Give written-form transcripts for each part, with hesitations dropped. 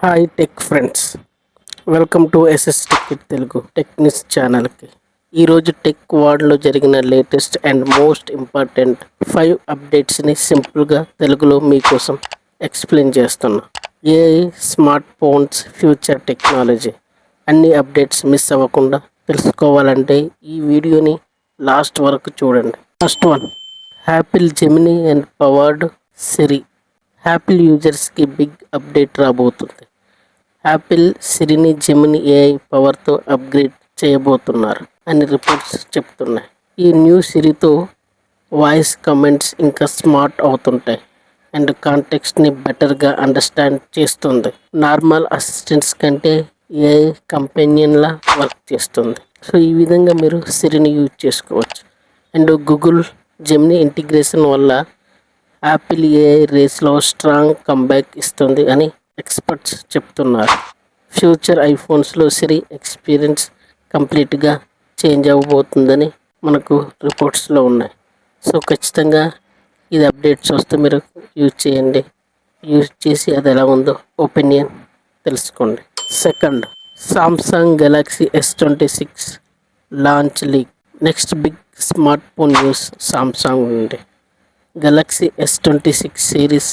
Hi tech friends, welcome to S S tech Telugu tech news ఛానల్కి. ఈరోజు tech వరల్డ్లో జరిగిన లేటెస్ట్ అండ్ మోస్ట్ ఇంపార్టెంట్ 5 అప్డేట్స్ని సింపుల్గా తెలుగులో మీకోసం ఎక్స్ప్లెయిన్ చేస్తున్నా. AI, smart phones, future technology అన్ని అప్డేట్స్ మిస్ అవ్వకుండా తెలుసుకోవాలంటే ఈ వీడియోని లాస్ట్ వరకు చూడండి. First one, Apple Gemini and powered Siri. Apple యూజర్స్కి బిగ్ అప్డేట్ రాబోతుంది. యాపిల్ సిరిని జెమినీ ఏఐ పవర్తో అప్గ్రేడ్ చేయబోతున్నారు అని రిపోర్ట్స్ చెప్తున్నాయి. ఈ న్యూ సిరితో వాయిస్ కమెంట్స్ ఇంకా స్మార్ట్ అవుతుంటాయి అండ్ కాంటెక్స్ట్ని బెటర్గా అండర్స్టాండ్ చేస్తుంది. నార్మల్ అసిస్టెంట్స్ కంటే ఏఐ కంపెనియన్లా వర్క్ చేస్తుంది. సో ఈ విధంగా మీరు సిరిని యూజ్ చేసుకోవచ్చు. అండ్ గూగుల్ జెమినీ ఇంటిగ్రేషన్ వల్ల యాపిల్ ఏఐ రేస్లో స్ట్రాంగ్ కంబ్యాక్ ఇస్తుంది అని ఎక్స్పర్ట్స్ చెప్తున్నారు. ఫ్యూచర్ ఐఫోన్స్లో సిరి ఎక్స్పీరియన్స్ కంప్లీట్గా చేంజ్ అవ్వబోతుందని మనకు రిపోర్ట్స్లో ఉన్నాయి. సో ఖచ్చితంగా ఇది అప్డేట్స్ వస్తే మీరు యూజ్ చేయండి. యూజ్ చేసి అది ఎలా ఉందో ఒపీనియన్ తెలుసుకోండి. Second, Samsung Galaxy S26 launch leak. Next big smart phone news Samsung నుండి. Galaxy S26 series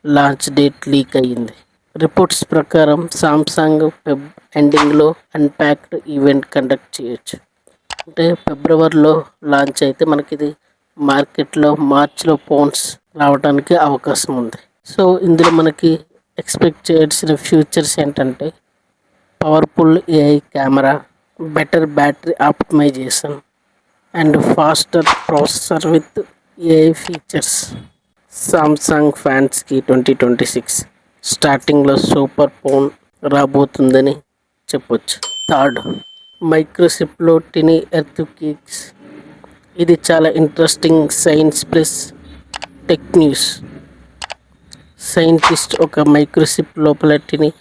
launch date leak అయ్యింది. రిపోర్ట్స్ ప్రకారం సామ్సంగ్ ఫెబ్ ఎండింగ్లో అన్ప్యాక్డ్ ఈవెంట్ కండక్ట్ చేయొచ్చు. అంటే ఫిబ్రవరిలో లాంచ్ అయితే మనకి ఇది మార్కెట్లో మార్చిలో ఫోన్స్ రావడానికి అవకాశం ఉంది. సో ఇందులో మనకి ఎక్స్పెక్ట్ చేయాల్సిన ఫ్యూచర్స్ ఏంటంటే powerful AI camera, better battery optimization and faster processor with AI features. Samsung ఫ్యాన్స్కి 2026 స్టార్టింగ్లో సూపర్ ఫోన్ రాబోతుందని చెప్పొచ్చు. థర్డ్, మైక్రోచిప్లో టినీ ఎర్త్ క్యూక్స్. ఇది చాలా interesting science plus tech news. Scientist ఒక మైక్రోచిప్ లోపల టినీ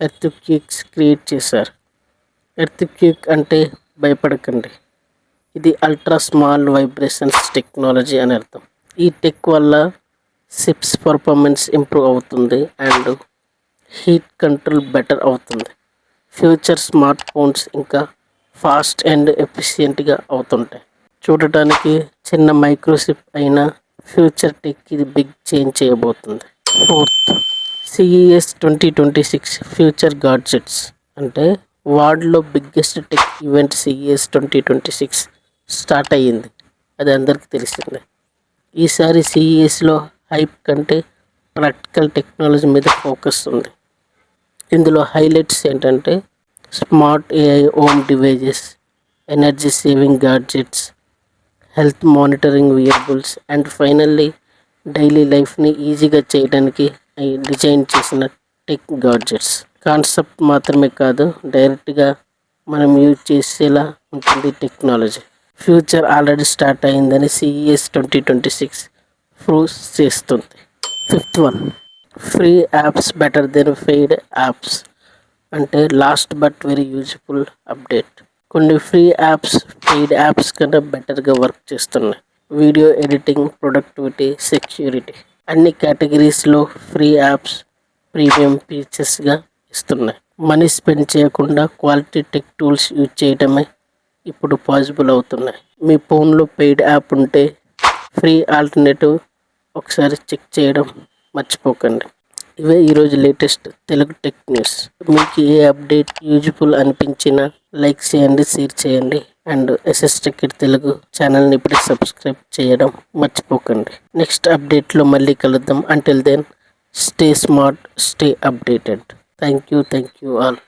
ఎర్త్ క్యూక్స్ క్రియేట్ చేశారు. ఎర్త్ క్యూక్ అంటే భయపడకండి, ఇది అల్ట్రా స్మాల్ వైబ్రేషన్స్ టెక్నాలజీ అని అర్థం. ఈ టెక్ వల్ల చిప్స్ పర్ఫార్మెన్స్ ఇంప్రూవ్ అవుతుంది అండ్ హీట్ కంట్రోల్ బెటర్ అవుతుంది. ఫ్యూచర్ స్మార్ట్ ఫోన్స్ ఇంకా ఫాస్ట్ అండ్ ఎఫిషియెంట్గా అవుతుంటాయి. చూడటానికి చిన్న మైక్రోచిప్ అయినా ఫ్యూచర్ టెక్ ఇది బిగ్ చేంజ్ చేయబోతుంది. Fourth, CES 2026 future gadgets. అంటే వరల్డ్లో biggest tech event CES 2026 start అయ్యింది. అది అందరికీ తెలిసిందే. ఈసారి CESలో హైప్ కంటే ప్రాక్టికల్ టెక్నాలజీ మీద ఫోకస్ ఉంది. ఇందులో హైలైట్స్ ఏంటంటే smart AI home devices, energy saving gadgets, health monitoring వియరబుల్స్ and finally daily లైఫ్ని ఈజీగా చేయడానికి డిజైన్ చేసిన టెక్ గాడ్జెట్స్. కాన్సెప్ట్ మాత్రమే కాదు, డైరెక్ట్గా మనం యూజ్ చేసేలా ఉంటుంది టెక్నాలజీ. ఫ్యూచర్ ఆల్రెడీ స్టార్ట్ అయిందని CES 2026 ప్రూవ్ చేస్తుంది. Fifth one, free apps better than paid apps. అంటే last but very useful update. కొన్ని ఫ్రీ యాప్స్ పెయిడ్ యాప్స్ కన్నా బెటర్గా వర్క్ చేస్తున్నాయి. వీడియో ఎడిటింగ్, ప్రొడక్టివిటీ, సెక్యూరిటీ అన్ని కేటగిరీస్లో ఫ్రీ యాప్స్ ప్రీమియం ఫీచర్స్గా ఇస్తున్నాయి. మనీ స్పెండ్ చేయకుండా క్వాలిటీ టెక్ టూల్స్ యూజ్ చేయడమే ఇప్పుడు పాసిబుల్ అవుతున్నాయి. మీ ఫోన్లో పెయిడ్ యాప్ ఉంటే ఫ్రీ ఆల్టర్నేటివ్ ఒకసారి చెక్ చేయడం మర్చిపోకండి. ఇవే ఈరోజు లేటెస్ట్ తెలుగు టెక్ న్యూస్. మీకు ఏ అప్డేట్ యూజ్ఫుల్ అనిపించినా లైక్ చేయండి, షేర్ చేయండి అండ్ ఎస్ఎస్ టెక్ తెలుగు ఛానల్ని ఇప్పుడే సబ్స్క్రైబ్ చేయడం మర్చిపోకండి. నెక్స్ట్ అప్డేట్లో మళ్ళీ కలుద్దాం. Until then stay smart, stay updated. Thank you all.